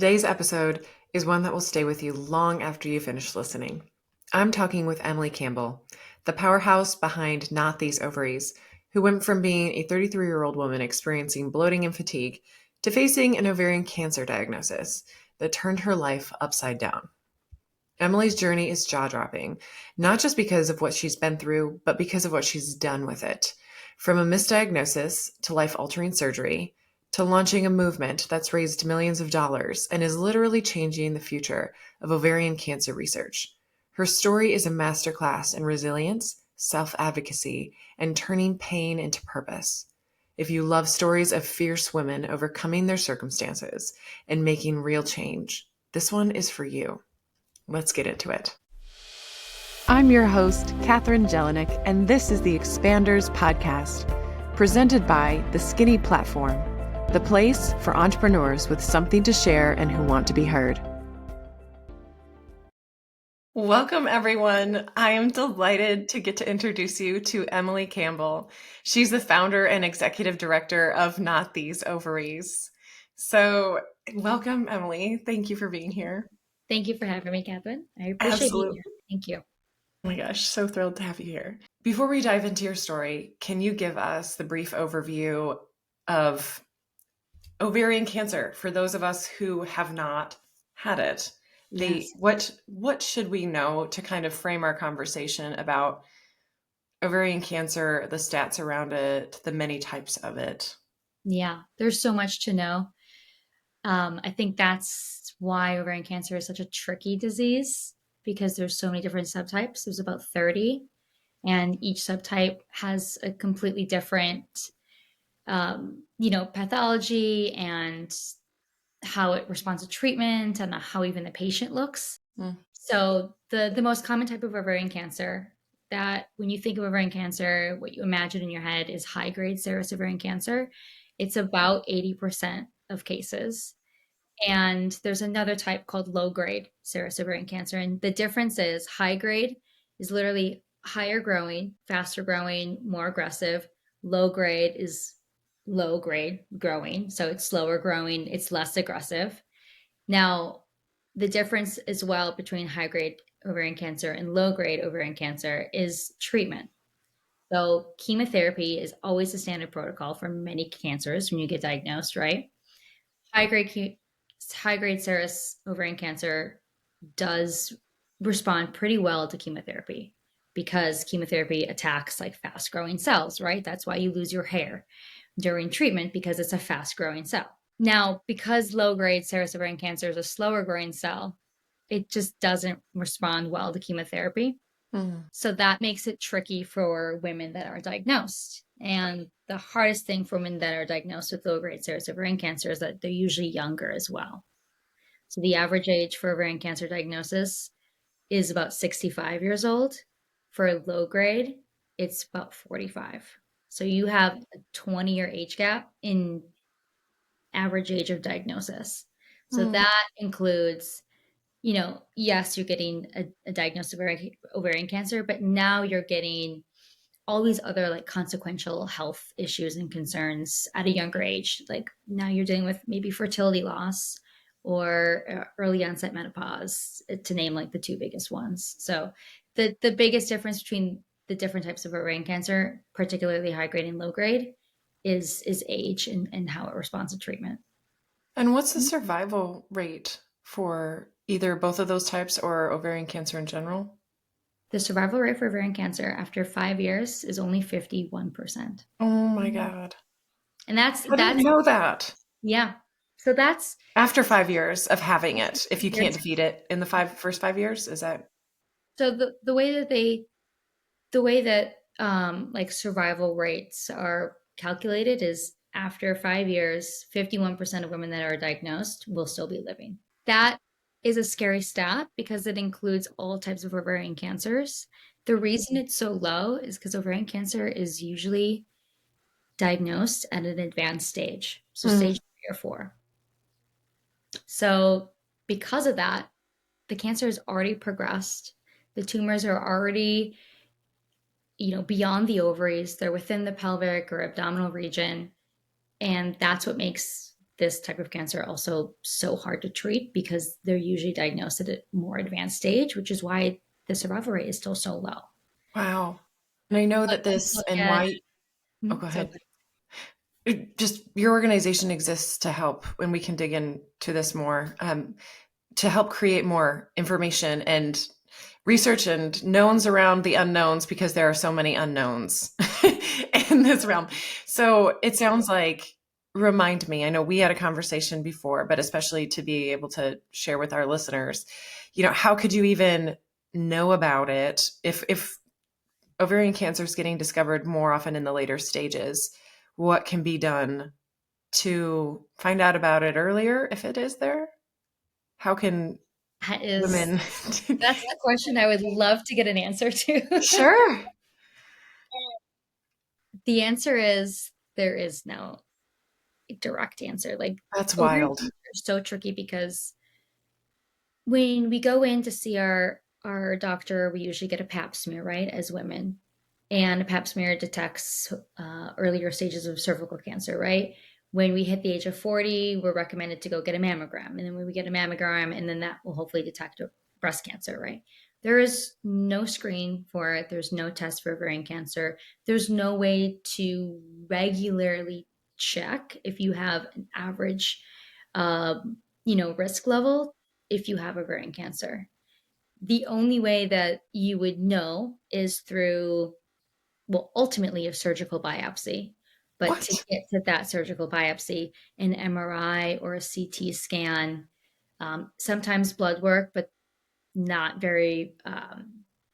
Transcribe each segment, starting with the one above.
Today's episode is one that will stay with you long after you finish listening. I'm talking with Emily Campbell, the powerhouse behind Not These Ovaries, who went from being a 33-year-old woman experiencing bloating and fatigue to facing an ovarian cancer diagnosis that turned her life upside down. Emily's journey is jaw-dropping, not just because of what she's been through, but because of what she's done with it. From a misdiagnosis to life-altering surgery, to launching a movement that's raised millions of dollars and is literally changing the future of ovarian cancer research. Her story is a masterclass in resilience, self-advocacy, and turning pain into purpose. If you love stories of fierce women overcoming their circumstances and making real change, this one is for you. Let's get into it. I'm your host, Katherine Jelinek, and this is the Expanders Podcast, presented by The Skinny Platform, the place for entrepreneurs with something to share and who want to be heard. Welcome, everyone. I am delighted to get to introduce you to Emily Campbell. She's the founder and executive director of Not These Ovaries. So welcome, Emily. Thank you for being here. Thank you for having me, Catherine. I appreciate being here. Thank you. Oh my gosh, so thrilled to have you here. Before we dive into your story, can you give us the brief overview of ovarian cancer for those of us who have not had it? Yes. What should we know to kind of frame our conversation about ovarian cancer, the stats around it, the many types of it? Yeah, there's so much to know. I think that's why ovarian cancer is such a tricky disease, because there's so many different subtypes. There's about 30, and each subtype has a completely different, pathology and how it responds to treatment and how even the patient looks. So the most common type of ovarian cancer, that when you think of ovarian cancer, what you imagine in your head is high-grade serous ovarian cancer. It's about 80% of cases. And there's another type called low-grade serous ovarian cancer. And the difference is high grade is literally higher growing, faster growing, more aggressive. Low grade is low grade growing. So it's slower growing, it's less aggressive. Now, the difference as well between high-grade ovarian cancer and low-grade ovarian cancer is treatment. So chemotherapy is always the standard protocol for many cancers when you get diagnosed, right? High-grade serous ovarian cancer does respond pretty well to chemotherapy because chemotherapy attacks like fast-growing cells, right? That's why you lose your hair during treatment, because it's a fast-growing cell. Now, because low-grade serous ovarian cancer is a slower growing cell, it just doesn't respond well to chemotherapy. So that makes it tricky for women that are diagnosed. And the hardest thing for women that are diagnosed with low-grade serous ovarian cancer is that they're usually younger as well. So the average age for ovarian cancer diagnosis is about 65 years old. For low grade, it's about 45. So you have a 20-year age gap in average age of diagnosis. So that includes, yes, you're getting a diagnosis of ovarian cancer, but now you're getting all these other like consequential health issues and concerns at a younger age. Like now you're dealing with maybe fertility loss or early onset menopause, to name like the two biggest ones. So the biggest difference between the different types of ovarian cancer, particularly high grade and low grade, is age and how it responds to treatment. And what's the survival rate for either both of those types or ovarian cancer in general? The survival rate for ovarian cancer after 5 years is only 51%. Oh my God. And I didn't know that. Yeah. So that's After 5 years of having it, if you can't defeat it in the first 5 years, is that? So the way that like survival rates are calculated is after 5 years, 51% of women that are diagnosed will still be living. That is a scary stat because it includes all types of ovarian cancers. The reason it's so low is because ovarian cancer is usually diagnosed at an advanced stage, so stage 3 or 4. So because of that, the cancer has already progressed. The tumors are already, beyond the ovaries. They're within the pelvic or abdominal region. And that's what makes this type of cancer also so hard to treat because they're usually diagnosed at a more advanced stage, which is why the survival rate is still so low. Wow. And I know But that when you this look and at, why, oh, go so ahead. Just your organization exists to help, and we can dig into this more, to help create more information and research and knowns around the unknowns because there are so many unknowns in this realm. So it sounds like, remind me, I know we had a conversation before, but especially to be able to share with our listeners, how could you even know about it if ovarian cancer is getting discovered more often in the later stages? What can be done to find out about it earlier if it is there? How can that is, women? that's the question I would love to get an answer to. Sure. The answer is there is no direct answer. Like That's ovarian wild. cancer is so tricky because when we go in to see our doctor, we usually get a pap smear, right, as women. And a pap smear detects earlier stages of cervical cancer, right? When we hit the age of 40, we're recommended to go get a mammogram. And then when we get a mammogram, and then that will hopefully detect a breast cancer, right? There is no screen for it. There's no test for ovarian cancer. There's no way to regularly check if you have an average, risk level if you have ovarian cancer. The only way that you would know is through, well, ultimately a surgical biopsy. But to What? get to that surgical biopsy, an MRI or a CT scan, sometimes blood work, but not very,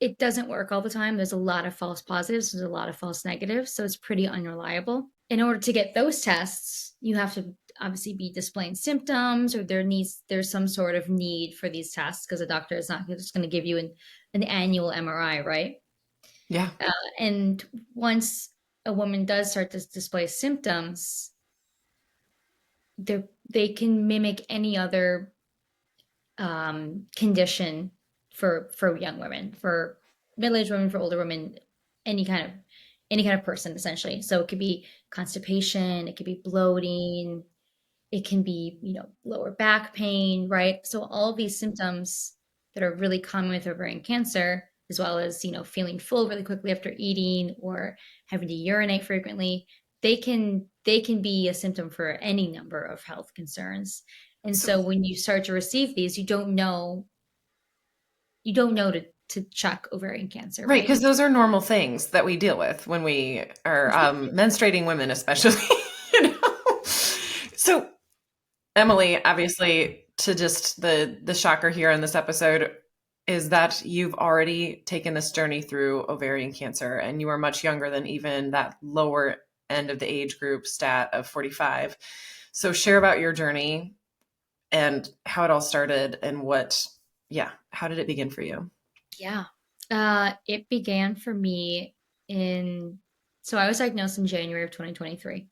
it doesn't work all the time. There's a lot of false positives, there's a lot of false negatives. So it's pretty unreliable. In order to get those tests, you have to obviously be displaying symptoms, or there's some sort of need for these tests because a doctor is not just going to give you an annual MRI, right? Yeah. And once a woman does start to display symptoms, they can mimic any other condition for young women, for middle-aged women, for older women, any kind of any kind of person essentially. So it could be constipation, it could be bloating, it can be, lower back pain, right? So all of these symptoms that are really common with ovarian cancer, as well as, feeling full really quickly after eating or having to urinate frequently, they can be a symptom for any number of health concerns. And So so when you start to receive these, you don't know to check ovarian cancer, right, right? because those are normal things that we deal with when we are Exactly. menstruating women, especially. you know. So Emily, obviously, to just the shocker here in this episode is that you've already taken this journey through ovarian cancer, and you are much younger than even that lower end of the age group stat of 45. So share about your journey and how it all started and how did it begin for you? Yeah. It began for me in, so I was diagnosed in January of 2023,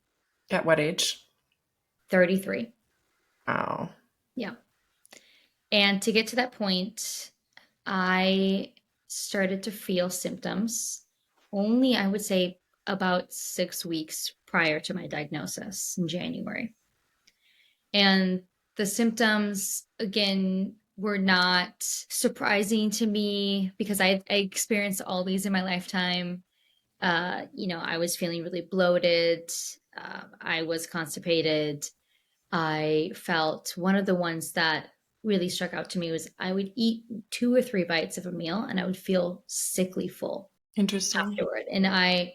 At what age? 33. Oh, Yeah. And to get to that point, I started to feel symptoms only, I would say, about 6 weeks prior to my diagnosis in January. And the symptoms, again, were not surprising to me because I experienced all these in my lifetime. I was feeling really bloated. I was constipated. I felt one of the ones that really struck out to me was I would eat 2 or 3 bites of a meal and I would feel sickly full interesting. afterward. And I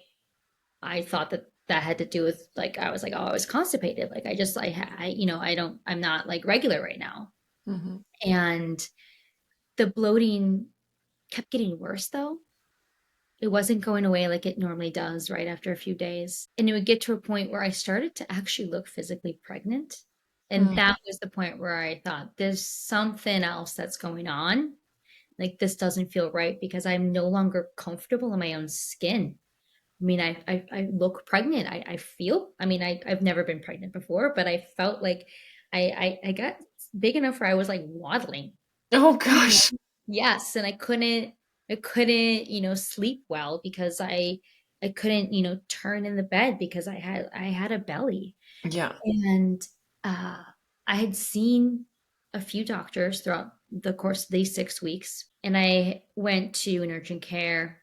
thought that that had to do with, like, I was like, oh, I was constipated. Like, I'm not like regular right now. Hmm. And the bloating kept getting worse though. It wasn't going away like it normally does right after a few days. And it would get to a point where I started to actually look physically pregnant. And that was the point where I thought, there's something else that's going on. Like, this doesn't feel right because I'm no longer comfortable in my own skin. I mean, I look pregnant. I feel, I mean, I've never been pregnant before, but I felt like I got big enough where I was like waddling. Oh You gosh. know? Yes, and I couldn't, sleep well because I couldn't, turn in the bed because I had a belly. Yeah. And uh, I had seen a few doctors throughout the course of these 6 weeks, and I went to an urgent care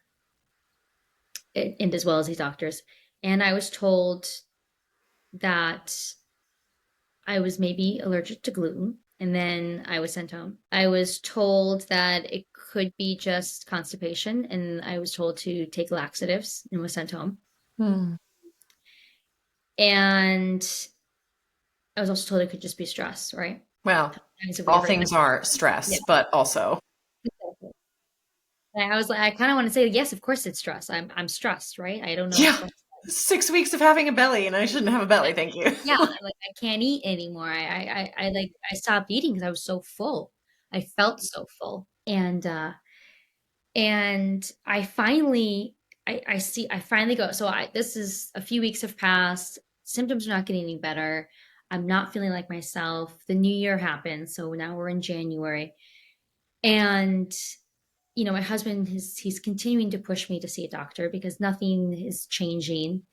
and as well as these doctors, and I was told that I was maybe allergic to gluten. And then I was sent home. I was told that it could be just constipation, and I was told to take laxatives and was sent home. Hmm. And I was also told it could just be stress, right? Well, Times have we all heard things are that? stress, but also, Yeah. And I was like, I kind of want to say, yes, of course it's stress. I'm stressed, right? I don't know what yeah, stress. 6 weeks of having a belly, and I shouldn't have a belly, thank you. Yeah, I'm like, I can't eat anymore. I stopped eating because I was so full. I felt so full. And I finally I finally go. So I this is a few weeks have passed. Symptoms are not getting any better. I'm not feeling like myself. The new year happened, so now we're in January. And my husband he's continuing to push me to see a doctor because nothing is changing.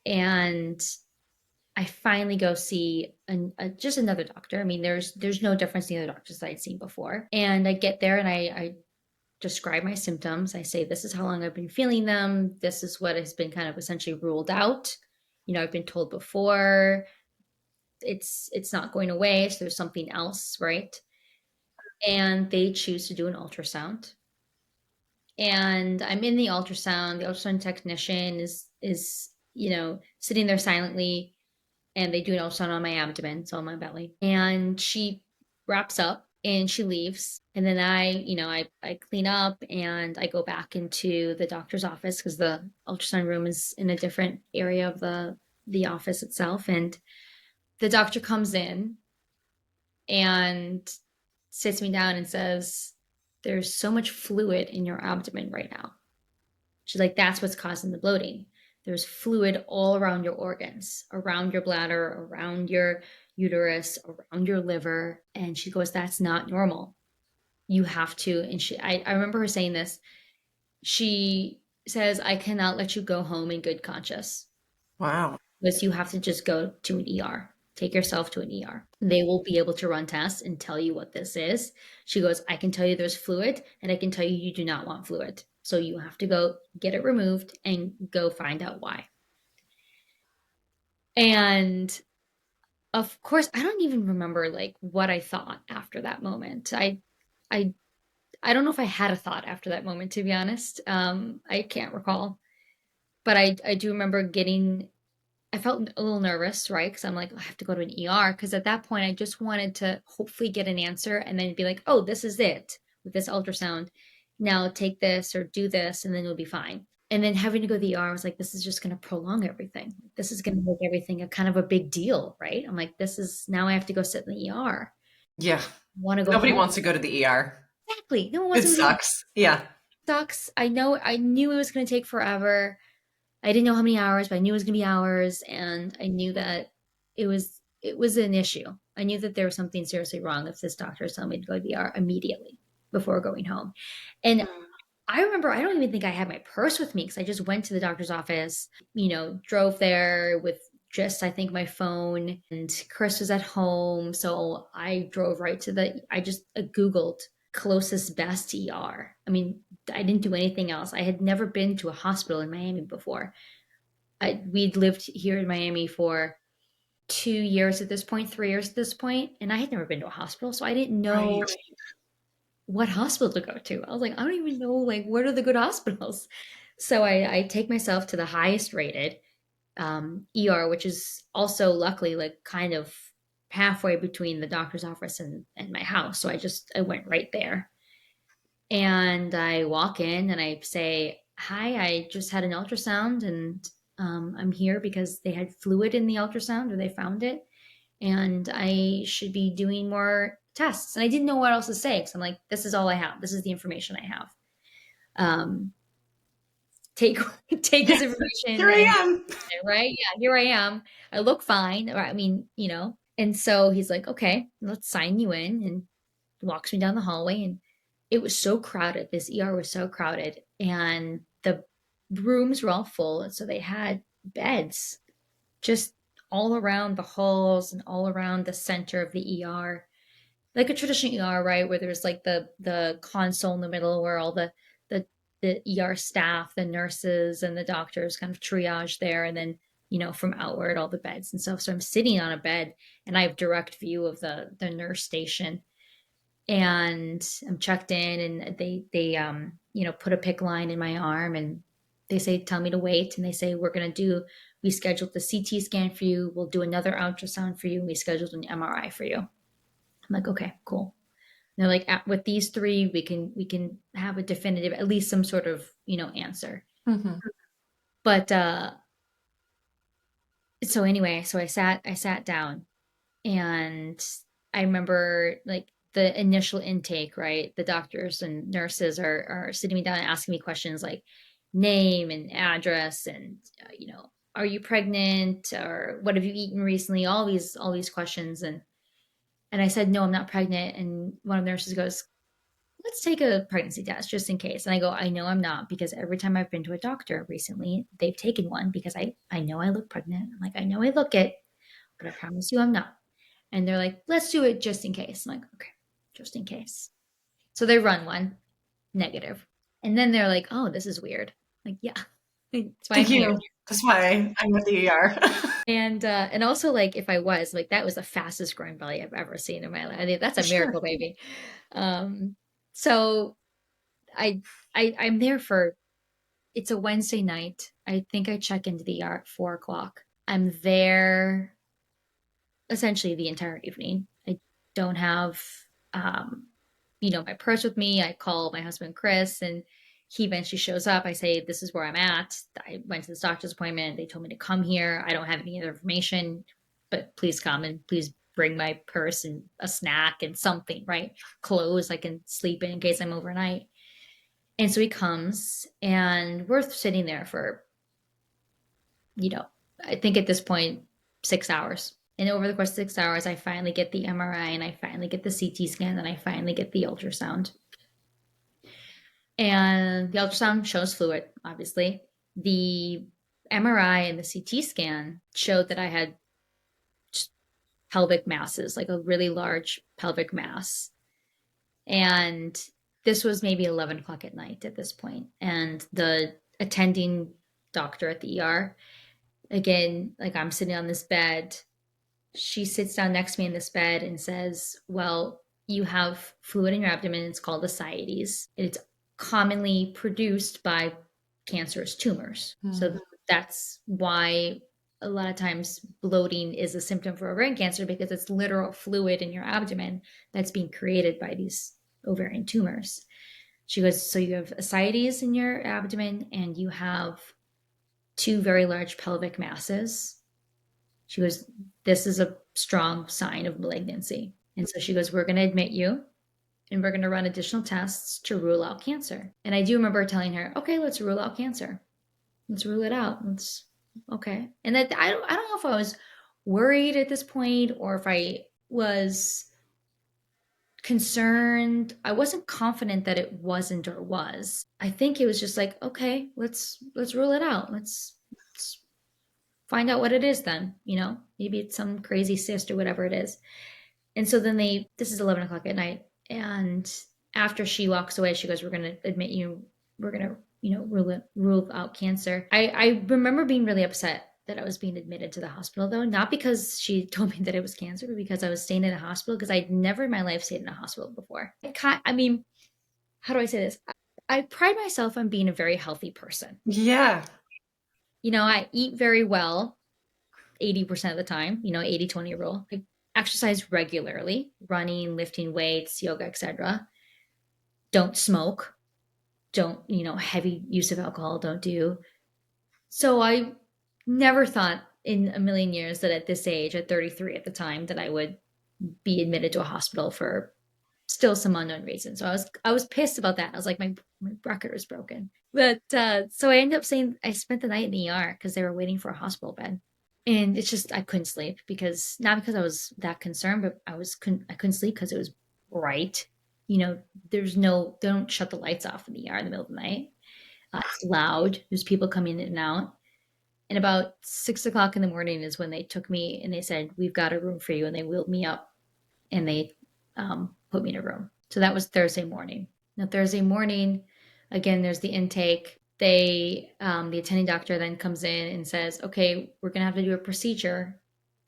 And I finally go see just another doctor. I mean, there's no difference in the other doctors that I'd seen before. And I get there and I describe my symptoms. I say, this is how long I've been feeling them. This is what has been kind of essentially ruled out. I've been told before it's not going away, so there's something else, right? And they choose to do an ultrasound. And I'm in the ultrasound. The ultrasound technician is sitting there silently, and they do an ultrasound on my abdomen, so on my belly. And she wraps up and she leaves. And then I clean up and I go back into the doctor's office because the ultrasound room is in a different area of the office itself. And the doctor comes in and sits me down and says, "There's so much fluid in your abdomen right now." She's like, "That's what's causing the bloating. There's fluid all around your organs, around your bladder, around your uterus, around your liver." And she goes, "That's not normal. You have to." And I remember her saying this. She says, "I cannot let you go home in good conscience Wow. because you have to just go to an ER. Take yourself to an ER. They will be able to run tests and tell you what this is." She goes, "I can tell you there's fluid, and I can tell you you do not want fluid. So you have to go get it removed and go find out why." And of course, I don't even remember like what I thought after that moment. I I don't know if I had a thought after that moment, to be honest. I can't recall, but I do remember I felt a little nervous, right? Because I'm like, I have to go to an ER. Because at that point, I just wanted to hopefully get an answer and then be like, oh, this is it with this ultrasound. Now take this or do this, and then you'll be fine. And then having to go to the ER, I was like, this is just going to prolong everything. This is going to make everything a kind of a big deal, right? I'm like, this is now I have to go sit in the ER. Yeah. Want to go Nobody home? wants to go to the ER. Exactly. No one wants It to go to the ER. sucks. Yeah. Sucks. I knew it was going to take forever. I didn't know how many hours, but I knew it was going to be hours, and I knew that it was an issue. I knew that there was something seriously wrong if this doctor was telling me to go to the ER immediately before going home. And I remember I don't even think I had my purse with me because I just went to the doctor's office, drove there with just I think my phone, and Chris was at home, so I drove right to I just Googled closest best ER. I mean, I didn't do anything else. I had never been to a hospital in Miami before. We'd lived here in Miami for 2 years at this point, 3 years at this point, and I had never been to a hospital, so I didn't Right. know what hospital to go to. I was like, I don't even know like what are the good hospitals. So I take myself to the highest rated ER, which is also luckily like kind of halfway between the doctor's office and my house. So I went right there. And I walk in and I say, "Hi, I just had an ultrasound, and I'm here because they had fluid in the ultrasound, or they found it, and I should be doing more tests." And I didn't know what else to say because I'm like, this is all I have. This is the information I have. Um, take take Yeah. this information Here I and am. right, yeah, here I am. I look fine. Or, I mean, And so he's like, "Okay, let's sign you in," and walks me down the hallway, and it was so crowded. This ER was so crowded, and the rooms were all full, and so they had beds just all around the halls and all around the center of the ER, like a traditional ER, right? Where there's like the console in the middle where all the the ER staff, the nurses and the doctors kind of triage there, and then from outward all the beds and stuff. So I'm sitting on a bed and I have direct view of the nurse station, and I'm checked in, and they put a pick line in my arm, and they say tell me to wait, and they say we scheduled the CT scan for you, we'll do another ultrasound for you, and we scheduled an MRI for you. I'm like, okay, cool. And they're like, with these three, we can have a definitive, at least some sort of answer. Hmm. But so anyway, so I sat down, and I remember like the initial intake, right? The doctors and nurses are sitting me down and asking me questions like name and address, and are you pregnant, or what have you eaten recently? All these questions, and I said no, I'm not pregnant. And one of the nurses goes, let's take a pregnancy test just in case. And I go, I know I'm not, because every time I've been to a doctor recently, they've taken one because I know I look pregnant. I'm like, I know I look it, but I promise you I'm not. And they're like, let's do it just in case. I'm like, okay, just in case. So they run one, negative. And then they're like, oh, this is weird. Like, yeah, that's why Thank I'm here. you. That's why I'm at the ER. And also, like, if I was like, that was the fastest growing belly I've ever seen in my life. I mean, that's For a sure. miracle baby. So I I'm there for, it's a Wednesday night. I think I check into the ER at 4 o'clock. I'm there essentially the entire evening. I don't have, um, my purse with me. I call my husband Chris, and he eventually shows up. I say, "This is where I'm at. I went to this doctor's appointment. They told me to come here. I don't have any other information, but please come, and please bring my purse and a snack and something, right? Clothes I can sleep in case I'm overnight." And so he comes, and we're sitting there for, you know, I think at this point, 6 hours. And over the course of 6 hours, I finally get the MRI, and I finally get the CT scan, and I finally get the ultrasound. And the ultrasound shows fluid, obviously. The MRI and the CT scan showed that I had pelvic masses, like a really large pelvic mass. And this was maybe 11 o'clock at night at this point. And the attending doctor at the ER, again, like I'm sitting on this bed, she sits down next to me in this bed and says, well, you have fluid in your abdomen. It's called ascites. It's commonly produced by cancerous tumors. So Mm. that's why a lot of times bloating is a symptom for ovarian cancer, because it's literal fluid in your abdomen that's being created by these ovarian tumors. She goes, so you have ascites in your abdomen, and you have two very large pelvic masses. She goes, this is a strong sign of malignancy. And so she goes, we're going to admit you, and we're going to run additional tests to rule out cancer. And I do remember telling her, okay, let's rule out cancer. Let's rule it out. Let's, okay. And that I don't know if I was worried at this point, or if I was concerned. I wasn't confident that it wasn't or was. I think it was just like, okay, let's rule it out. Let's find out what it is then. Maybe it's some crazy cyst or whatever it is. And so then this is 11 o'clock at night. And after she walks away, she goes, we're going to admit you, we're going to, rule out cancer. I remember being really upset that I was being admitted to the hospital, though, not because she told me that it was cancer, but because I was staying in a hospital, because I'd never in my life stayed in a hospital before. I mean, how do I say this? I pride myself on being a very healthy person. Yeah. I eat very well 80% of the time, 80-20 rule. I exercise regularly, running, lifting weights, yoga, etc. Don't smoke, don't, heavy use of alcohol, don't do. So I never thought in a million years that at this age, at 33 at the time, that I would be admitted to a hospital for still some unknown reason. So I was pissed about that. I was like, my record was broken. But so I ended up saying I spent the night in the ER because they were waiting for a hospital bed. And it's just I couldn't sleep, because not because I was that concerned, but I couldn't sleep because it was bright. There's no they don't shut the lights off in the ER in the middle of the night. It's loud. There's people coming in and out. And about 6 o'clock in the morning is when they took me and they said, "We've got a room for you." And they wheeled me up and they put me in a room. So that was Thursday morning. Now, Thursday morning, again, there's the intake. The attending doctor then comes in and says, "Okay, we're going to have to do a procedure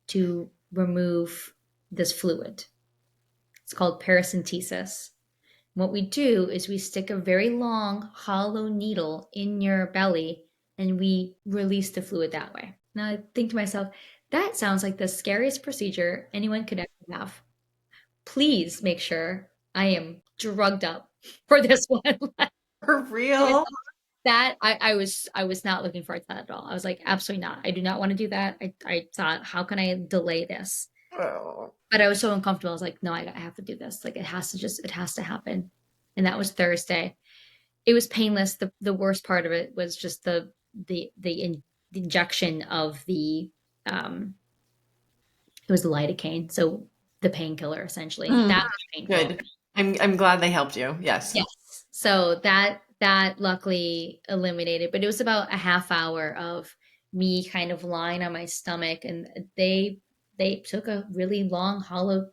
to remove this fluid. It's called paracentesis. What we do is we stick a very long, hollow needle in your belly and we release the fluid that way." Now I think to myself, that sounds like the scariest procedure anyone could ever have. Please make sure I am drugged up for this one. For real? That I was not looking forward to that at all. I was like, absolutely not. I do not want to do that. I thought, how can I delay this? Oh. But I was so uncomfortable. I was like, no, I have to do this. Like it has to happen. And that was Thursday. It was painless. The worst part of it was just the injection of the um it was the lidocaine, so the painkiller essentially. That Mm, was painful. good. I'm glad they helped you. Yes. Yes. So that luckily eliminated, but it was about a half hour of me kind of lying on my stomach, and they took a really long hollow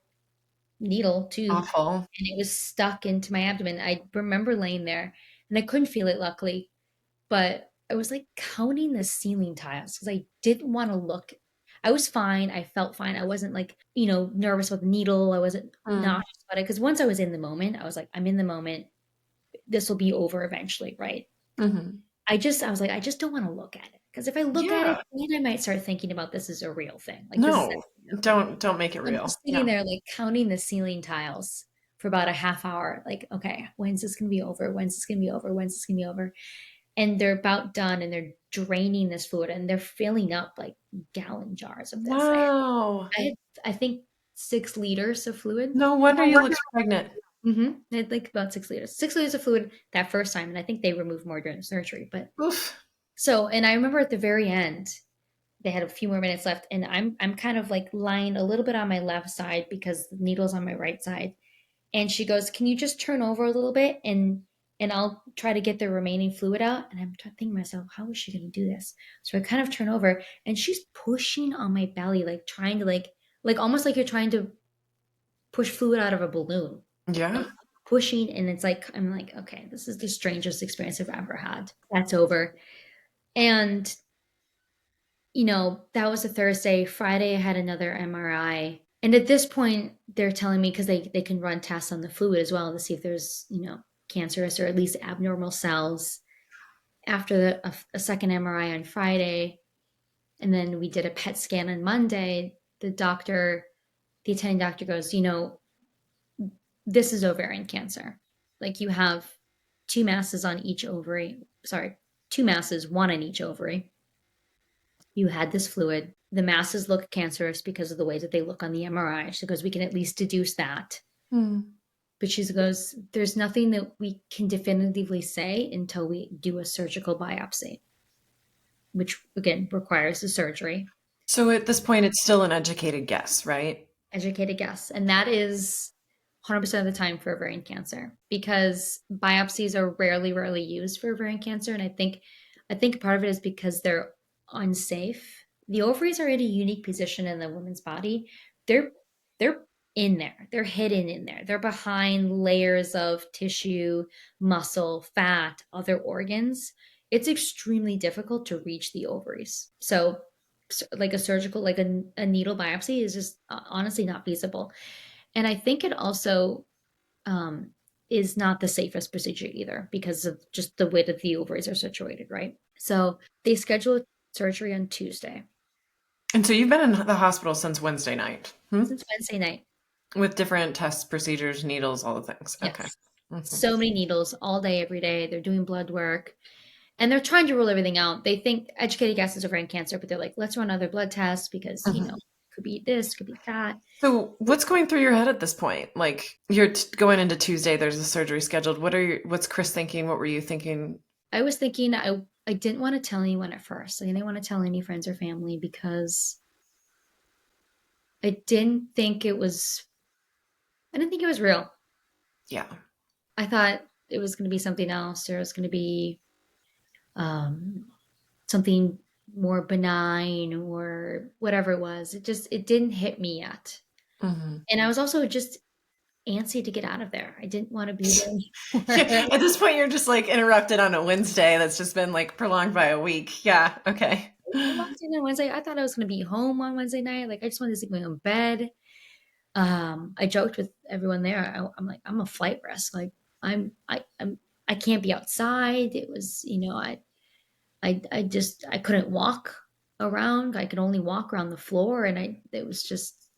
needle tube Awful. and it was stuck into my abdomen. I remember laying there and I couldn't feel it luckily, but I was like counting the ceiling tiles because I didn't want to look. I was fine. I felt fine. I wasn't like, nervous about the needle. I wasn't Mm, nauseous about it because once I was in the moment, I was like, I'm in the moment. This will be over eventually, right? mhm. I was like, I just don't want to look at it because if I look at it, Yeah. then I might start thinking about this is a real thing. Like this is No, don't make it I'm real. just sitting Yeah. there like counting the ceiling tiles for about a half hour. Like, okay, when's this gonna be over? When's this gonna be over? When's this gonna be over? And they're about done and they're draining this fluid and they're filling up like gallon jars of this. Wow. I had, I think 6 liters of fluid. No wonder you looked pregnant. I had like about 6 liters. 6 liters of fluid that first time. And I think they removed more during the surgery. But Oof. so, and I remember at the very end, they had a few more minutes left, and I'm kind of like lying a little bit on my left side because the needle's on my right side. And she goes, "Can you just turn over a little bit and I'll try to get the remaining fluid out?" And I'm thinking to myself, how is she going to do this? So I kind of turn over, and she's pushing on my belly, like trying to like almost like you're trying to push fluid out of a balloon, Yeah. like pushing. And it's like I'm like, okay, this is the strangest experience I've ever had. That's over. And that was a Thursday. Friday, I had another MRI. And at this point, they're telling me because they can run tests on the fluid as well to see if there's, cancerous or at least abnormal cells. After a second MRI on Friday, and then we did a PET scan on Monday, the attending doctor goes, this is ovarian cancer. Like you have two masses on each ovary. Sorry, two masses, one on each ovary. You had this fluid. The masses look cancerous because of the way that they look on the MRI. She goes, we can at least deduce that. Mm. But she goes, there's nothing that we can definitively say until we do a surgical biopsy, which again requires a surgery. So at this point, it's still an educated guess, right? Educated guess. And that is 100% of the time for ovarian cancer because biopsies are rarely used for ovarian cancer. And I think part of it is because they're unsafe. The ovaries are in a unique position in the woman's body. They're in there. They're hidden in there. They're behind layers of tissue, muscle, fat, other organs. It's extremely difficult to reach the ovaries. So like a surgical, like a needle biopsy is just honestly not feasible. And I think it also um, is not the safest procedure either because of just the way that the ovaries are situated, right? So they scheduled surgery on Tuesday And so you've been in the hospital since Wednesday night, since Wednesday night. with different tests, procedures, needles, all the things. Okay. Yes. Mhm. So many needles all day, every day. They're doing blood work and they're trying to rule everything out. They think educated guess is ovarian cancer, but they're like, let's run other blood tests because, Mhm. could be this, could be that. So what's going through your head at this point? Like you're going into Tuesday, there's a surgery scheduled. What's Chris thinking? What were you thinking? I was thinking I didn't want to tell anyone at first. I didn't want to tell any friends or family because I didn't think it was real. Yeah. I thought it was going to be something else or it was going to be um, something more benign or whatever it was. It didn't hit me yet. Hmm. And I was also just antsy to get out of there. I didn't want to be there Yeah, anymore. at this point, you're just like interrupted on a Wednesday that's just been like prolonged by a week. Yeah, okay. I walked in on Wednesday. I thought I was going to be home on Wednesday night. Like, I just wanted to sleep in my own bed. I joked with everyone there. I'm like, I'm a flight risk. Like, I can't be outside. It was, I couldn't walk around. I could only walk around the floor, and it was just,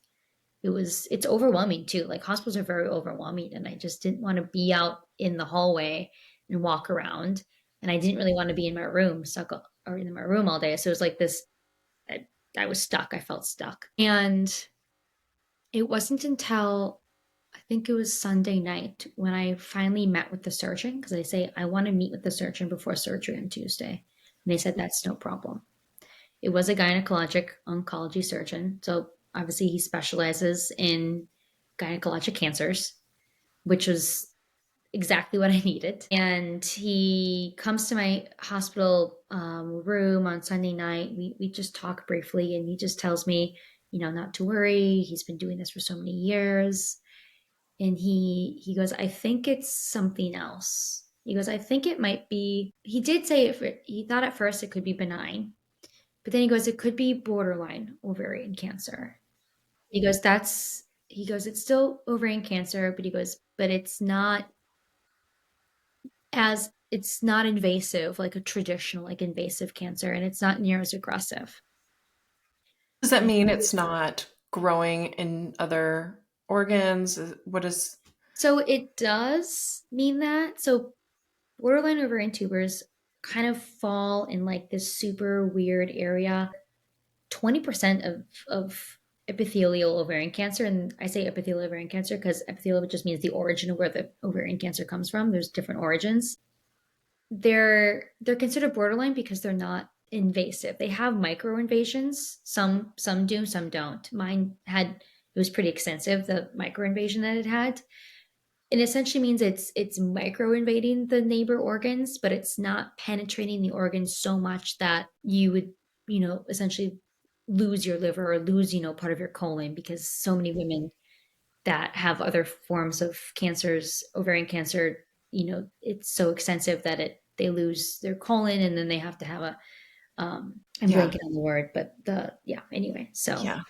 it's overwhelming too. Like, hospitals are very overwhelming, and I just didn't want to be out in the hallway and walk around, and I didn't really want to be in my room, or in my room all day. So it was like this. I, I was stuck. I felt stuck, and it wasn't until I think it was Sunday night when I finally met with the surgeon, because I say I want to meet with the surgeon before surgery on Tuesday. And they said that's no problem. It was a gynecologic oncology surgeon. So obviously he specializes in gynecologic cancers, which was exactly what I needed. And he comes to my hospital room on Sunday night. We just talk briefly, and he just tells me, not to worry. He's been doing this for so many years. And he goes, I think it's something else. He goes, I think it might be. He did say he thought at first it could be benign, but then he goes, it could be borderline ovarian cancer. He goes, it's still ovarian cancer, but he goes, but it's not invasive like a traditional like invasive cancer, and it's not near as aggressive. Does that mean it's not growing in other organs? What is, So it does mean that. So borderline ovarian tumors kind of fall in like this super weird area. 20% of epithelial ovarian cancer, and I say epithelial ovarian cancer because epithelial just means the origin of where the ovarian cancer comes from. There's different origins. They're considered borderline because they're not invasive. They have micro invasions. Some do, some don't. Mine had it was pretty extensive, the micro invasion that it had. It essentially means it's micro invading the neighbor organs, but it's not penetrating the organs so much that you would, essentially lose your liver or lose, part of your colon, because so many women that have other forms of cancers, ovarian cancer, it's so extensive that they lose their colon, and then they have to have I'm yeah, blanking on the word, but yeah, anyway, so yeah,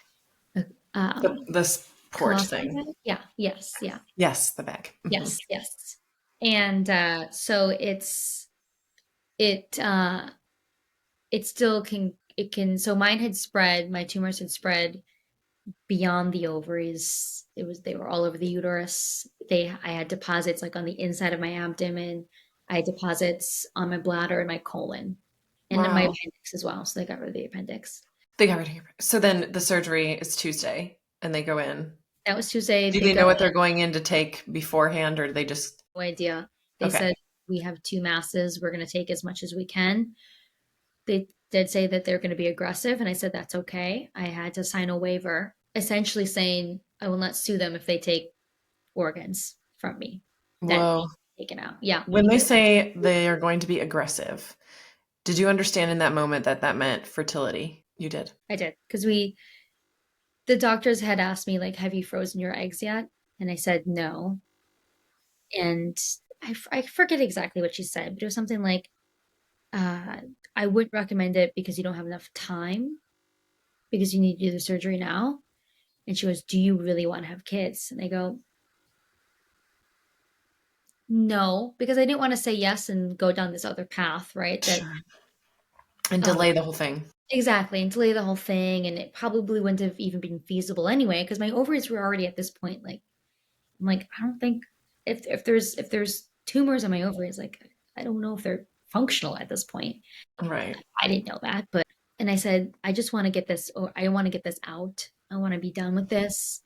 uh, um, this port colostomy thing. bag? Yeah, yes, yeah. Yes, the bag. Hmm. Yes, yes. And so it it still can so mine had spread, my tumors had spread beyond the ovaries. They were all over the uterus. I had deposits like on the inside of my abdomen. I had deposits on my bladder and my colon and my Wow. appendix as well. So they got rid of the appendix. They got rid of your, so then the surgery is Tuesday and they go in. That was Tuesday. Do They they go know what they're going in to take beforehand, or do they just, No idea. They okay. said we have two masses. We're going to take as much as we can. They did say that they're going to be aggressive, and I said that's okay. I had to sign a waiver essentially saying I will not sue them if they take organs from me that Whoa. need taken out. Yeah, When they because say they are going to be aggressive, did you understand in that moment that that meant fertility? You did. I did. Because the doctors had asked me, like, have you frozen your eggs yet? And I said no. And I forget exactly what she said, but it was something like, uh, I wouldn't recommend it because you don't have enough time because you need to do the surgery now. And she goes, do you really want to have kids? And I go, no, because I didn't want to say yes and go down this other path, right? That Sure. And um, delay the whole thing. exactly, and delay the whole thing, and it probably wouldn't have even been feasible anyway because my ovaries were already at this point. Like, I'm like, I don't think if there's tumors on my ovaries, like, I don't know if they're functional at this point. Right. I didn't know that, but and I said, I just want to get this, or I want to get this out. I want to be done with this.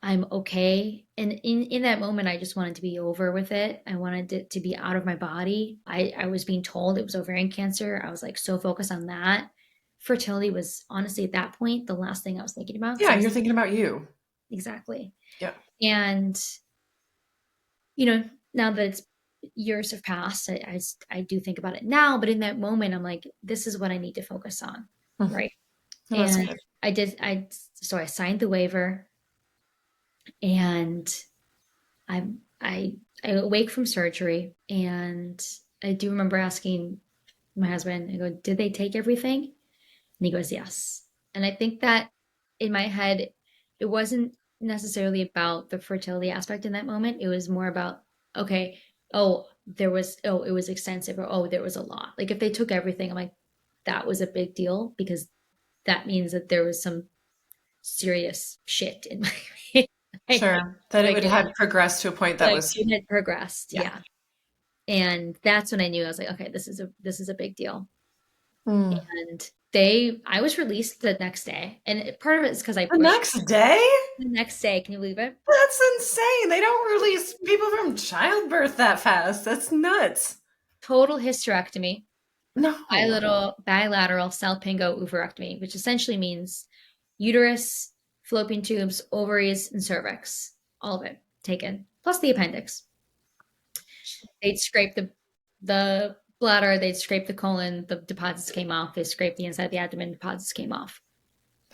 I'm okay. And in that moment, I just wanted to be over with it. I wanted it to be out of my body. I was being told it was ovarian cancer. I was like so focused on that. Fertility was honestly at that point the last thing I was thinking about because Yeah, I was you're thinking about you. exactly. Yeah. And you know, now that years have passed. I do think about it now, but in that moment, I'm like, this is what I need to focus on, Mhm. right? Well, that's And good. so I signed the waiver, and I I awake from surgery, and I do remember asking my husband, I go, did they take everything? And he goes, yes. And I think that in my head, it wasn't necessarily about the fertility aspect in that moment. It was more about, okay, oh, it was extensive, or oh, there was a lot. Like if they took everything, I'm like, that was a big deal because that means that there was some serious shit in my like, Sure. That it like would have progressed to a point that like was, it had progressed. yeah. Yeah. And that's when I knew I was like, okay, this is a big deal. Hmm. And I was released the next day. And part of it is because I The pushed next day? the next day. Can you believe it? That's insane. They don't release people from childbirth that fast. That's nuts. Total hysterectomy, No. bilateral salpingo oophorectomy, which essentially means uterus, fallopian tubes, ovaries, and cervix. All of it taken, plus the appendix. They'd scrape the bladder, they'd scrape the colon, the deposits came off. They scraped the inside of the abdomen, deposits came off.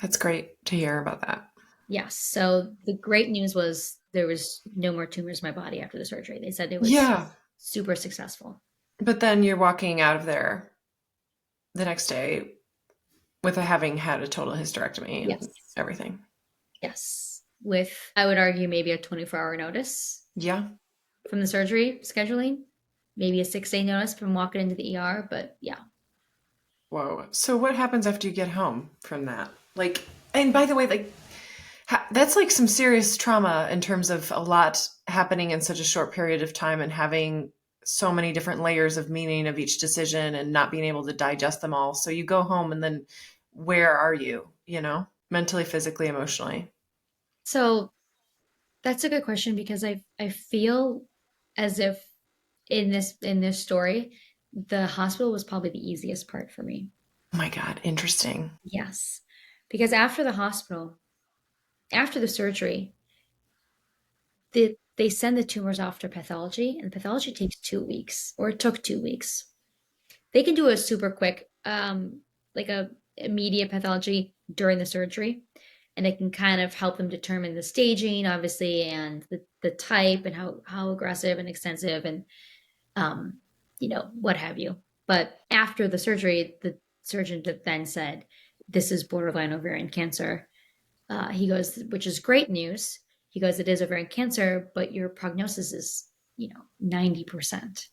That's great to hear about that. Yes. So the great news was there was no more tumors in my body after the surgery. They said it was Yeah. super successful. But then you're walking out of there the next day with having had a total hysterectomy and Yes. everything. Yes. With, I would argue, maybe a 24-hour notice Yeah. from the surgery scheduling, maybe a 6-day notice from walking into the ER. But yeah. Whoa. So what happens after you get home from that? Like, and by the way, like, that's like some serious trauma in terms of a lot happening in such a short period of time and having so many different layers of meaning of each decision and not being able to digest them all. So you go home and then where are you, mentally, physically, emotionally? So that's a good question because I feel as if in this story, the hospital was probably the easiest part for me. Oh my God, interesting. Yes. Because after the hospital, after the surgery, they send the tumors off to pathology, and pathology takes 2 weeks, or it took 2 weeks. They can do a super quick, like a immediate pathology during the surgery, and it can kind of help them determine the staging, obviously, and the type and how aggressive and extensive and um, what have you. But after the surgery, the surgeon then said, "This is borderline ovarian cancer." He goes, which is great news. He goes, it is ovarian cancer, but your prognosis is, 90%.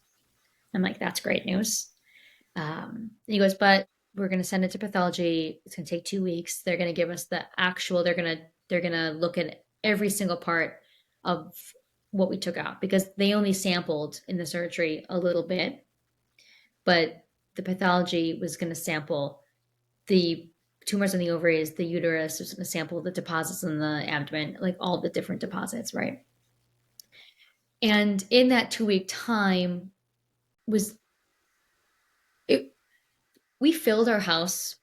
I'm like, that's great news. He goes, but we're going to send it to pathology. It's going to take 2 weeks. They're going to give us the actual, they're going to look at every single part of what we took out because they only sampled in the surgery a little bit, but the pathology was going to sample the tumors in the ovaries, the uterus, was going to sample the deposits in the abdomen, like all the different deposits, right? And in that 2 week time was it we filled our house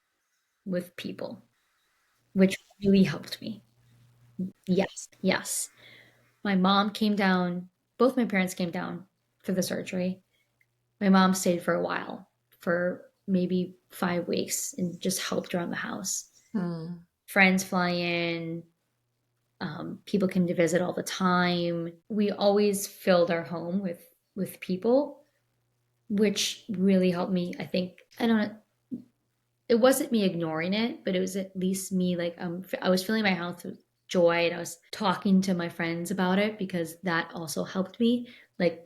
with people, which really helped me. Yes, yes. My mom came down, both my parents came down for the surgery. My mom stayed for a while, for maybe 5 weeks, and just helped around the house. Hmm. Friends fly in, people came to visit all the time. We always filled our home with people, which really helped me. I think I don't. It wasn't me ignoring it, but it was at least me like I was filling my house with joy, and I was talking to my friends about it because that also helped me. Like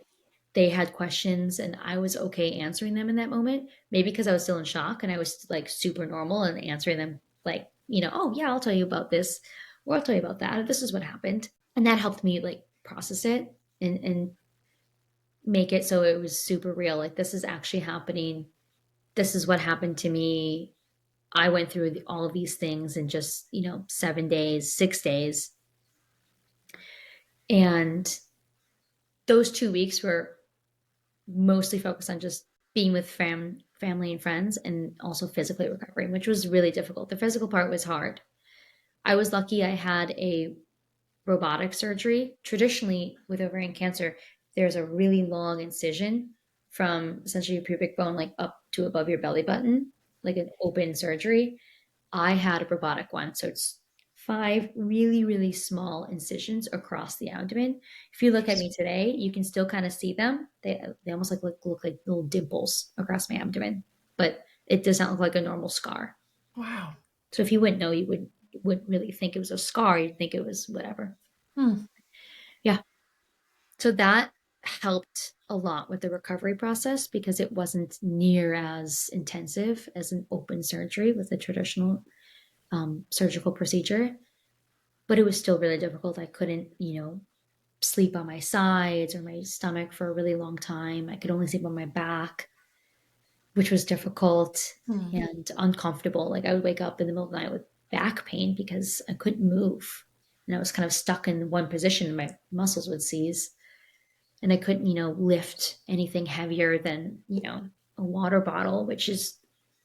they had questions, and I was okay answering them in that moment. Maybe because I was still in shock and I was like super normal and answering them like oh yeah, I'll tell you about this, or I'll tell you about that. This is what happened, and that helped me like process it and make it so it was super real. Like this is actually happening. This is what happened to me. I went through all of these things in just 7 days, 6 days, and those 2 weeks were mostly focused on just being with family and friends, and also physically recovering, which was really difficult. The physical part was hard. I was lucky I had a robotic surgery. Traditionally, with ovarian cancer, there's a really long incision from essentially your pubic bone, like up to above your belly button, like an open surgery. I had a robotic one. So it's five really, really small incisions across the abdomen. If you look at me today, you can still kind of see them. They almost like look like little dimples across my abdomen, but it does not look like a normal scar. Wow. So if you wouldn't know, you wouldn't really think it was a scar. You'd think it was whatever. Hmm. Yeah. So that helped a lot with the recovery process because it wasn't near as intensive as an open surgery with a traditional surgical procedure, but it was still really difficult. I couldn't, sleep on my sides or my stomach for a really long time. I could only sleep on my back, which was difficult Hmm. and uncomfortable. Like I would wake up in the middle of the night with back pain because I couldn't move. And I was kind of stuck in one position and my muscles would seize. And I couldn't, lift anything heavier than, a water bottle, which is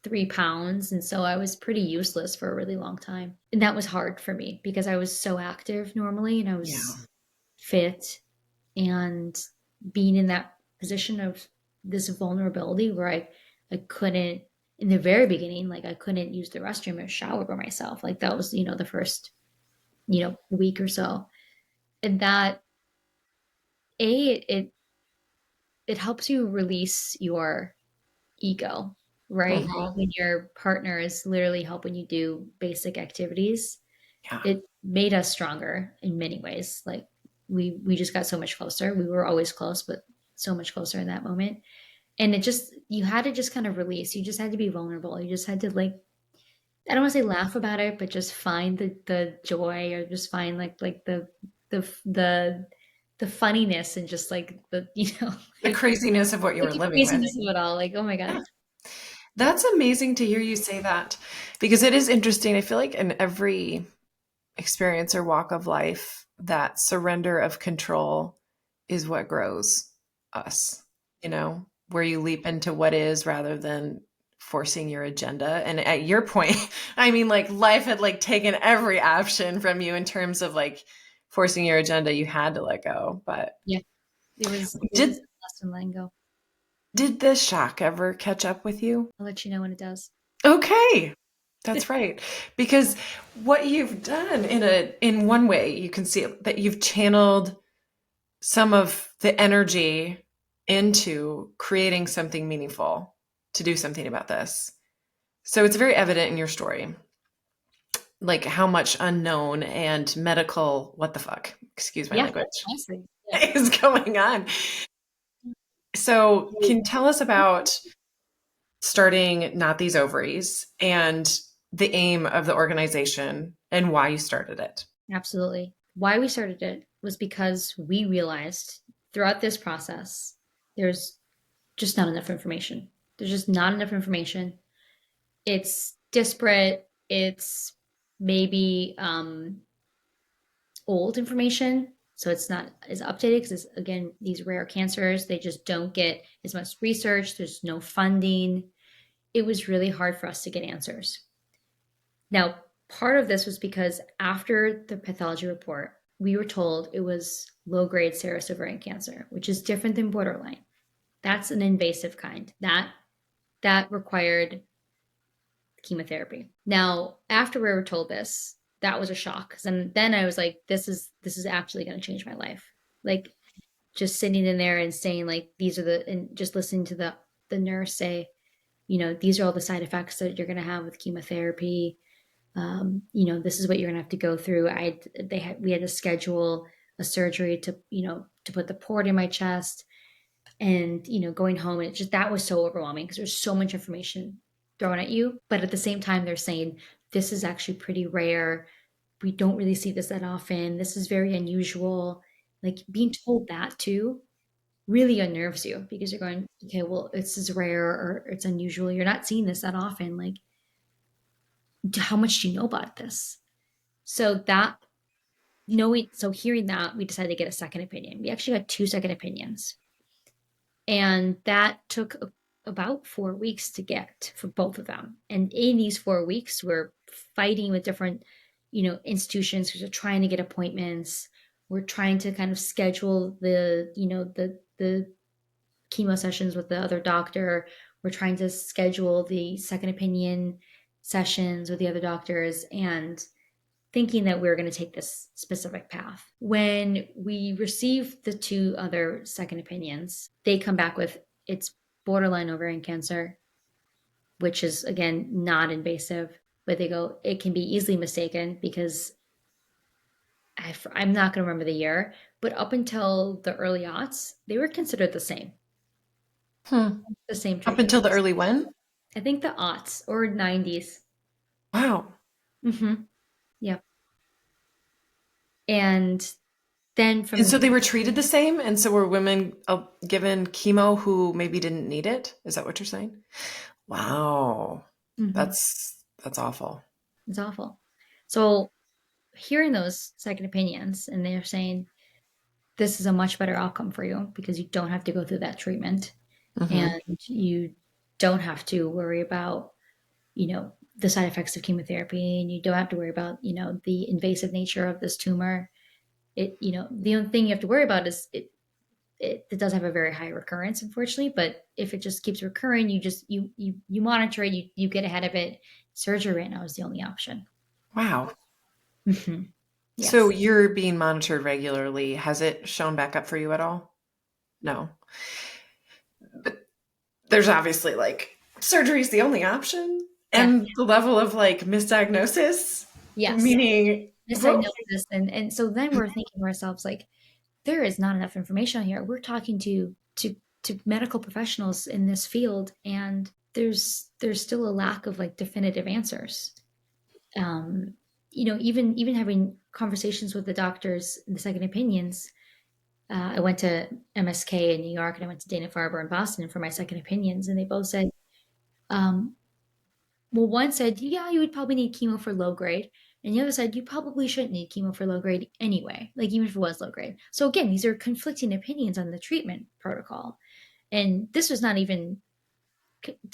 3 pounds. And so I was pretty useless for a really long time. And that was hard for me because I was so active normally and I Yeah. was fit. And being in that position of this vulnerability where I couldn't, in the very beginning, like I couldn't use the restroom or shower by myself. Like that was, the first, week or so. And that, it helps you release your ego, right? Mhm. When your partner is literally helping you do basic activities, Yeah. it made us stronger in many ways. Like we just got so much closer. We were always close, but so much closer in that moment. And it just you had to just kind of release. You just had to be vulnerable. You just had to like I don't want to say laugh about it, but just find the joy or just find like the the the funniness and just like the The craziness of what you like were the living with. craziness of it all. Like, oh my God. That's amazing to hear you say that because it is interesting. I feel like in every experience or walk of life, that surrender of control is what grows us, where you leap into what is rather than forcing your agenda. And at your point, I mean, like life had like taken every option from you in terms of like forcing your agenda. You had to let go. But Yeah. It was did less than letting go. did the shock ever catch up with you? I'll let you know when it does. Okay. That's right. Because what you've done in one way, you can see that you've channeled some of the energy into creating something meaningful to do something about this. So it's very evident in your story, like how much unknown and medical, what the fuck, excuse my Yeah, language, honestly. Yeah. is going on. So can you tell us about starting Not These Ovaries and the aim of the organization and why you started it? Absolutely. Why we started it was because we realized throughout this process, there's just not enough information. There's just not enough information. It's disparate. It's maybe old information. So it's not as updated because, again, these rare cancers, they just don't get as much research. There's no funding. It was really hard for us to get answers. Now, part of this was because after the pathology report, we were told it was low grade serous ovarian cancer, which is different than borderline. That's an invasive kind. That required chemotherapy. Now, after we were told this, that was a shock. And then I was like, this is actually going to change my life. Like just sitting in there and saying like these are the and just listening to the nurse say, these are all the side effects that you're going to have with chemotherapy. This is what you're gonna have to go through. We had to schedule a surgery to put the port in my chest, and going home, and it just that was so overwhelming because there's so much information thrown at you. But at the same time, they're saying this is actually pretty rare. We don't really see this that often. This is very unusual. Like being told that too really unnerves you because you're going, okay, well, this is rare or it's unusual. You're not seeing this that often. Like, how much do you know about this? So hearing that, we decided to get a second opinion. We actually got two second opinions. And that took about 4 weeks to get for both of them. And in these 4 weeks, we're fighting with different, institutions who are trying to get appointments. We're trying to kind of schedule the chemo sessions with the other doctor. We're trying to schedule the second opinion sessions with the other doctors and thinking that we are going to take this specific path. When we receive the two other second opinions, they come back with it's borderline ovarian cancer, which is again not invasive, but they go, it can be easily mistaken because I'm not going to remember the year, but up until the early aughts, they were considered the same, Hmm. the same Up treatment. until the early when? I think the aughts or 90s. Wow. Mm-hmm. Yep. And then And from so they were treated the same, and so were women given chemo who maybe didn't need it? Is that what you're saying? Wow. mhm, That's awful. it's awful. So hearing those second opinions and they're saying this is a much better outcome for you because you don't have to go through that treatment Hmm. and you don't have to worry about, the side effects of chemotherapy and you don't have to worry about, the invasive nature of this tumor. The only thing you have to worry about is it does have a very high recurrence, unfortunately, but if it just keeps recurring, you monitor it, you get ahead of it. Surgery right now is the only option. Wow. Mhm. So Yes. you're being monitored regularly. Has it shown back up for you at all? No. But there's obviously like surgery is the only option, Yeah. and the level of like misdiagnosis, Yes. meaning, whoa, Misdiagnosis. And so then we're thinking to ourselves, like, there is not enough information on here. We're talking to medical professionals in this field, and there's still a lack of like definitive answers. Um, even having conversations with the doctors and the second opinions. I went to MSK in New York and I went to Dana Farber in Boston for my second opinions, and they both said, um, well, one said, yeah, you would probably need chemo for low grade. And the other said, you probably shouldn't need chemo for low grade anyway, like even if it was low grade. So again, these are conflicting opinions on the treatment protocol. And this was not even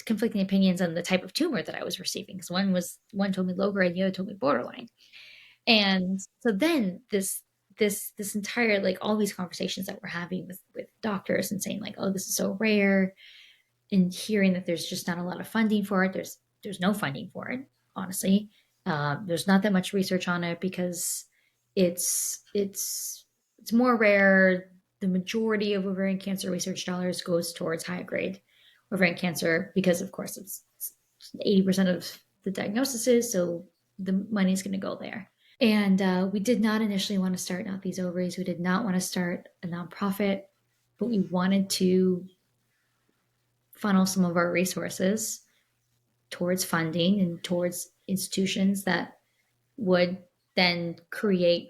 conflicting opinions on the type of tumor that I was receiving. Because one told me low grade, the other told me borderline. And so then this entire like all these conversations that we're having with doctors and saying like, oh, this is so rare, and hearing that there's just not a lot of funding for it. There's no funding for it, honestly. There's not that much research on it because it's more rare. The majority of ovarian cancer research dollars goes towards high grade ovarian cancer because, of course, it's 80% of the diagnosis is, so the money's going to go there. And we did not initially want to start Not These Ovaries. We did not want to start a nonprofit, but we wanted to funnel some of our resources towards funding and towards institutions that would then create,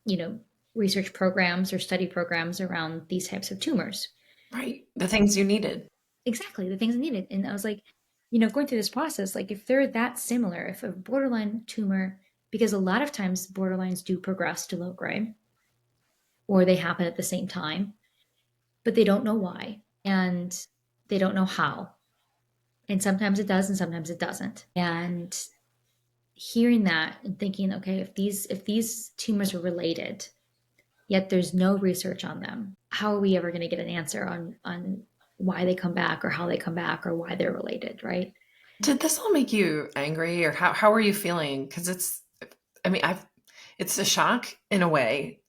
you know, research programs or study programs around these types of tumors. right. The things you needed. Exactly the things needed. And I was like, going through this process, like if they're that similar, if a borderline tumor, because a lot of times borderlines do progress to low grade or they happen at the same time, but they don't know why and they don't know how. And sometimes it does and sometimes it doesn't. And hearing that and thinking, okay, if these tumors are related, yet there's no research on them, how are we ever going to get an answer on why they come back or how they come back or why they're related, right? Did this all make you angry, or how are you feeling? Because I mean, it's a shock in a way.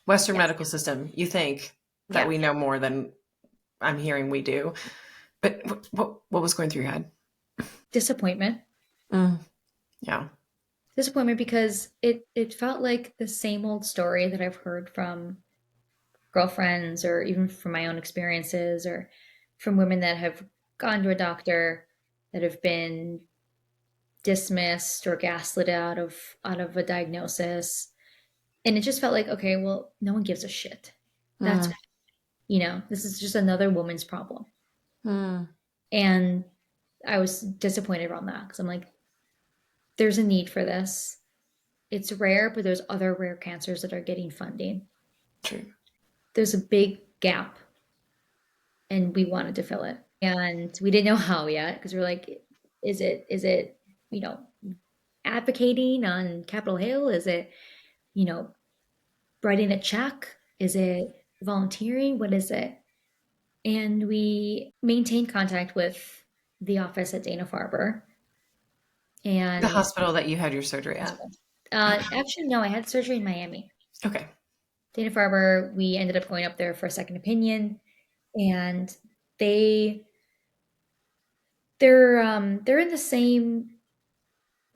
Western Yes. medical system, you think that Yeah. we know more than I'm hearing we do. But what was going through your head? Disappointment. Mm, yeah. Disappointment because it felt like the same old story that I've heard from girlfriends or even from my own experiences or from women that have gone to a doctor that have been dismissed or gaslit out of a diagnosis. And it just felt like, okay, well, no one gives a shit. That's, Mm, this is just another woman's problem. mm, And I was disappointed around that because I'm like, there's a need for this. It's rare, but there's other rare cancers that are getting funding. true. There's a big gap and we wanted to fill it. And we didn't know how yet because we're like, is it, you know, advocating on Capitol Hill? Is it, you know, writing a check? Is it volunteering? What is it? And we maintained contact with the office at Dana-Farber. The And hospital that you had your surgery at. actually, no, I had surgery in Miami. Okay. Dana-Farber, we ended up going up there for a second opinion, and they they're in the same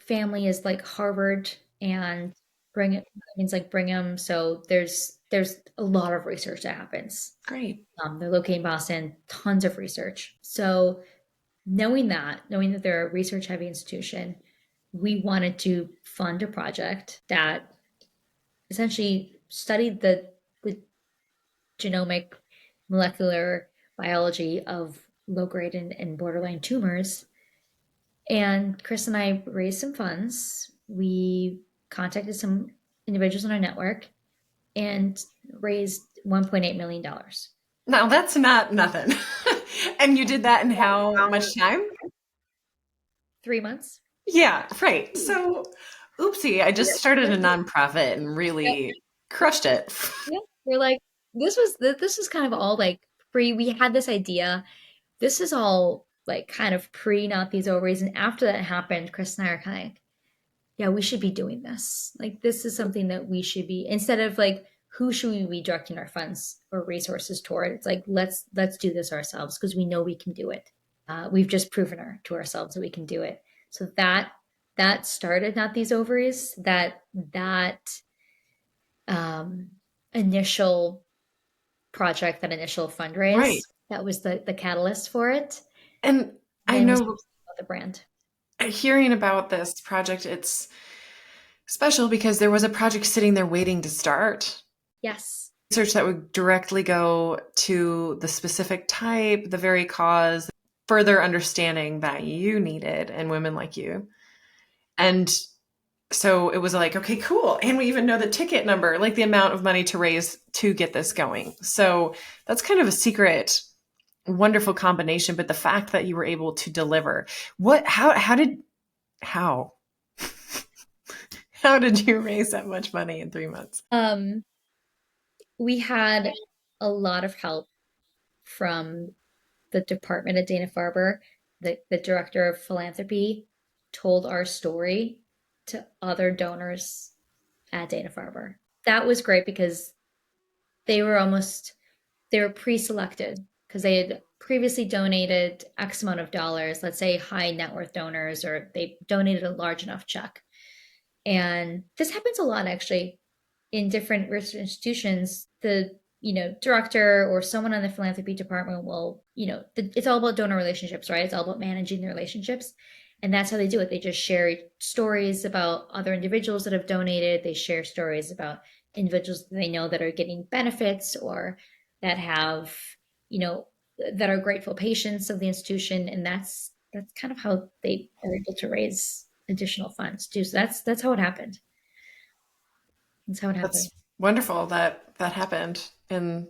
family as like Harvard and means like Brigham. So there's a lot of research that happens. Great. They're located in Boston, tons of research. So knowing that they're a research heavy institution, we wanted to fund a project that essentially studied the genomic molecular biology of low grade and borderline tumors. And Chris and I raised some funds. We contacted some individuals in our network and raised $1.8 million. Now that's not nothing. And you did that in how much time? 3 months. Yeah, right. So, oopsie, I just started a nonprofit and Yep. really crushed it. Yep. We're like, this was kind of all like pre. We had this idea. This is all like kind of pre Not These Ovaries. And after that happened, Chris and I are kind of like, yeah, we should be doing this. Like, this is something that we should be, instead of like, who should we be directing our funds or resources toward? It's like, let's do this ourselves because we know we can do it. We've just proven to ourselves that we can do it. So that started Not These Ovaries. That um, initial project, that initial fundraise, Right. that was the catalyst for it. And I Then we know started about the brand. hearing about this project, it's special because there was a project sitting there waiting to start. Yes. Research that would directly go to the specific type, the very cause, further understanding that you needed and women like you. And so it was like, okay, cool. And we even know the ticket number, like the amount of money to raise to get this going. So that's kind of a secret, wonderful combination. But the fact that you were able to deliver, how, how did you raise that much money in 3 months? We had a lot of help from the department at Dana-Farber. The director of philanthropy told our story to other donors at Dana-Farber. That was great because they were almost they were pre-selected because they had previously donated X amount of dollars, let's say high net worth donors, or they donated a large enough check. And this happens a lot actually in different research institutions. The director or someone on the philanthropy department will, it's all about donor relationships, right? It's all about managing the relationships. And that's how they do it. They just share stories about other individuals that have donated. They share stories about individuals that they know that are getting benefits or that have, you know, that are grateful patients of the institution. And that's kind of how they are able to raise additional funds too. So that's how it happened. That's how it happened. That's wonderful that that happened and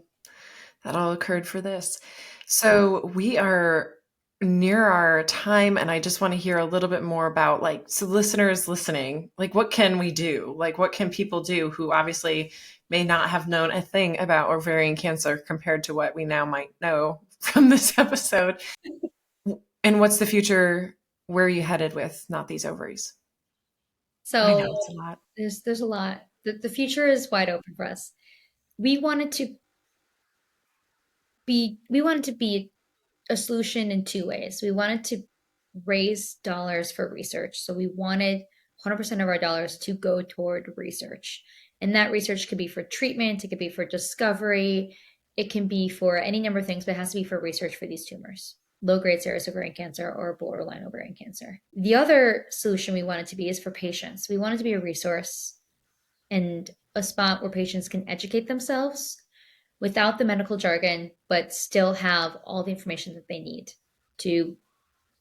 that all occurred for this. So we are near our time, and I just want to hear a little bit more about, like, so listeners listening, like, what can we do? Like, what can people do who obviously may not have known a thing about ovarian cancer compared to what we now might know from this episode? And what's the future? Where are you headed with Not These Ovaries? I know So it's a lot. there's a lot. The future is wide open for us. We wanted to we wanted to be a solution in two ways. We wanted to raise dollars for research. So we wanted 100% of our dollars to go toward research. And that research could be for treatment, it could be for discovery, it can be for any number of things, but it has to be for research for these tumors, low-grade serous ovarian cancer or borderline ovarian cancer. The other solution we wanted to be is for patients. We wanted to be a resource and a spot where patients can educate themselves without the medical jargon, but still have all the information that they need to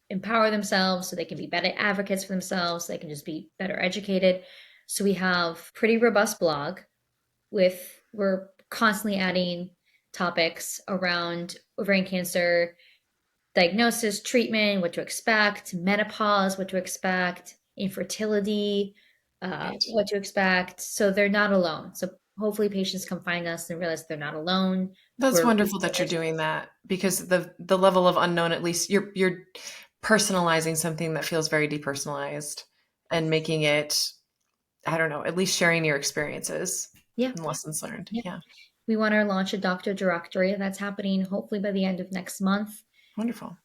empower themselves so they can be better advocates for themselves, so they can just be better educated. So we have pretty robust blog with we're constantly adding topics around ovarian cancer, diagnosis, treatment, what to expect, menopause, what to expect, infertility, Right. what to expect. So they're not alone. So hopefully patients come find us and realize they're not alone. That's We're wonderful that you're doing resources. that because the level of unknown, at least you're personalizing something that feels very depersonalized and making it, I don't know, at least sharing your experiences Yeah. and lessons learned. Yeah. Yeah. We want to launch a doctor directory that's happening hopefully by the end of next month. Wonderful.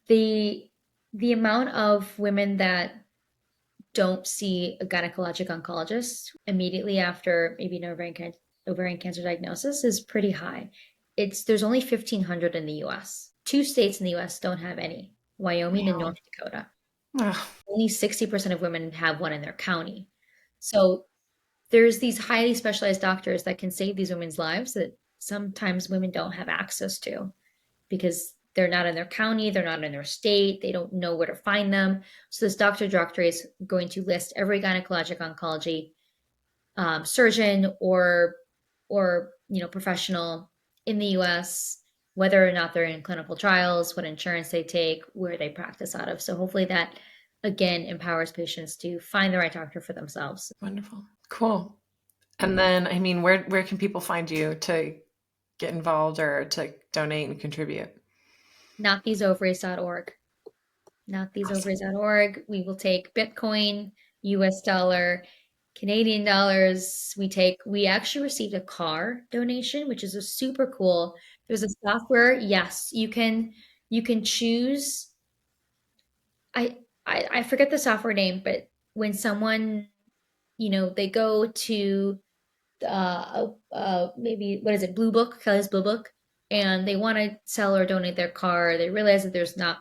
The the amount of women that don't see a gynecologic oncologist immediately after maybe an ovarian cancer diagnosis is pretty high. There's only 1,500 in the US. Two states in the US don't have any, Wyoming and Wow. North Dakota. Ah, Only 60% of women have one in their county. So there's these highly specialized doctors that can save these women's lives that sometimes women don't have access to because they're not in their county, they're not in their state, they don't know where to find them. So this doctor directory is going to list every gynecologic oncology surgeon or professional in the U.S., whether or not they're in clinical trials, what insurance they take, where they practice out of. So hopefully that again empowers patients to find the right doctor for themselves. wonderful. Cool. And then, I mean, where can people find you to get involved or to donate and contribute? NotTheseOvaries.org. Awesome. NotTheseOvaries.org. We will take Bitcoin, US dollar, Canadian dollars. We actually received a car donation, which is a super cool. There's a software. Yes, you can choose. I, I forget the software name, but when someone, they go to maybe what is it, Blue Book, Kelly's Blue Book, and they want to sell or donate their car. They realize that there's not,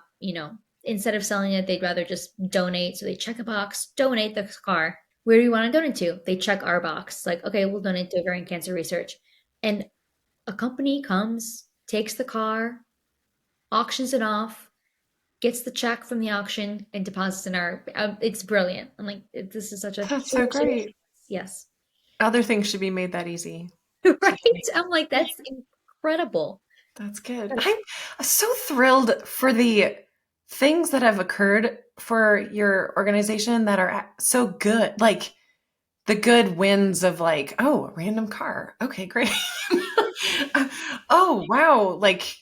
instead of selling it, they'd rather just donate. So they check a box, donate the car. Where do you want to donate to? They check our box, like, okay, we'll donate to ovarian cancer research. And a company comes, takes the car, auctions it off, gets the check from the auction, and deposits in our. It's brilliant. I'm like, this is such a That's so huge. great. Yes. Other things should be made that easy to Right? donate. I'm like, that's incredible. That's good. Incredible. I'm so thrilled for the things that have occurred for your organization that are so good. Like the good wins of like, oh, a random car. Okay, great. Oh, wow. Like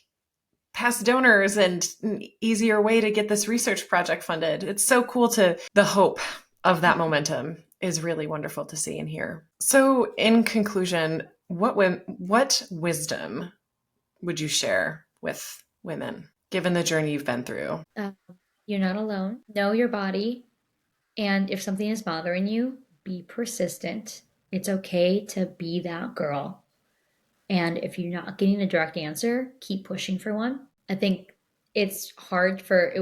past donors and an easier way to get this research project funded. It's so cool to the hope of that momentum is really wonderful to see and hear. So in conclusion, what wisdom would you share with women given the journey you've been through? Uh, you're not alone. Know your body. And if something is bothering you, be persistent. It's okay to be that girl. And if you're not getting a direct answer, keep pushing for one. I think it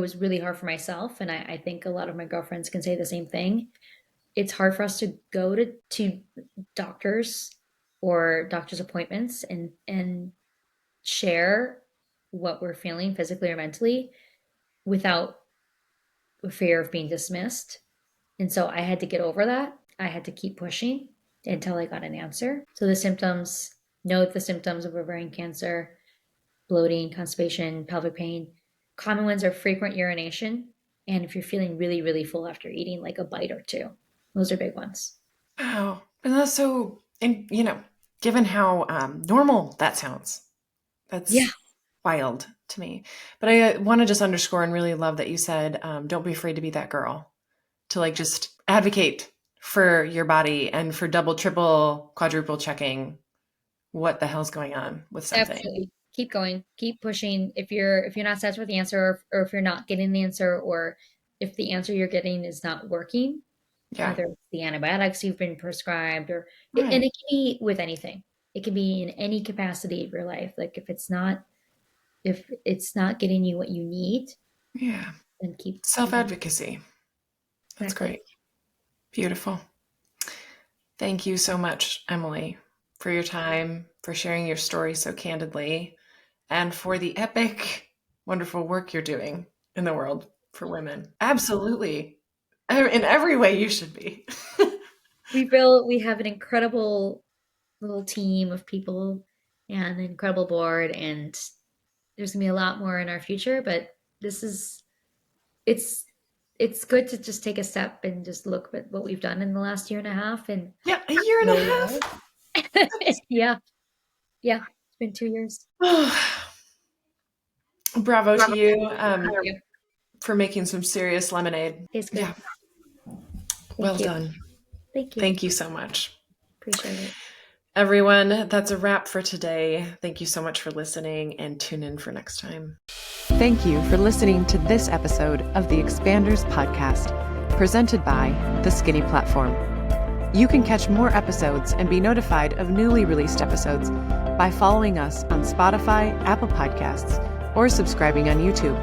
was really hard for myself. And I think a lot of my girlfriends can say the same thing. It's hard for us to go to doctors or doctor's appointments and share what we're feeling physically or mentally without fear of being dismissed. And so I had to get over that. I had to keep pushing until I got an answer. So note the symptoms of ovarian cancer, bloating, constipation, pelvic pain. Common ones are frequent urination. And if you're feeling really, really full after eating, like a bite or two, those are big ones. Wow. And that's so, and given how normal that sounds, Yeah, that's wild to me. But I want to just underscore and really love that you said, don't be afraid to be that girl, to like just advocate for your body and for double, triple, quadruple checking what the hell's going on with something. absolutely. Keep going, keep pushing. If you're not satisfied with the answer, or if you're not getting the answer, or if the answer you're getting is not working, Yeah. whether it's the antibiotics you've been prescribed and Right. it can be with anything. It can be in any capacity of your life. Like if it's not getting you what you need, Yeah. then keep Self keeping advocacy. That's exactly. great. Beautiful. Thank you so much, Emily, for your time, for sharing your story so candidly, and for the epic, wonderful work you're doing in the world for women. Absolutely. In every way, you should be. We have an incredible little team of people and an incredible board, and there's gonna be a lot more in our future, but this is it's it's good to just take a step and just look at what we've done in the last year and a half and Yeah, a year and a where we are. half. Yeah. Yeah. It's been 2 years. Bravo to you Yeah. for making some serious lemonade. Tastes good. Yeah, well Thank you. done. Thank you. Thank you so much. Appreciate it. Everyone, that's a wrap for today. Thank you so much for listening, and tune in for next time. Thank you for listening to this episode of the Expanders Podcast, presented by The Skinny Platform. You can catch more episodes and be notified of newly released episodes by following us on Spotify, Apple Podcasts, or subscribing on YouTube.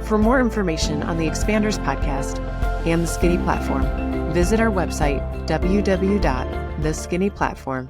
For more information on the Expanders Podcast and The Skinny Platform, visit our website, www.theskinnyplatform.com.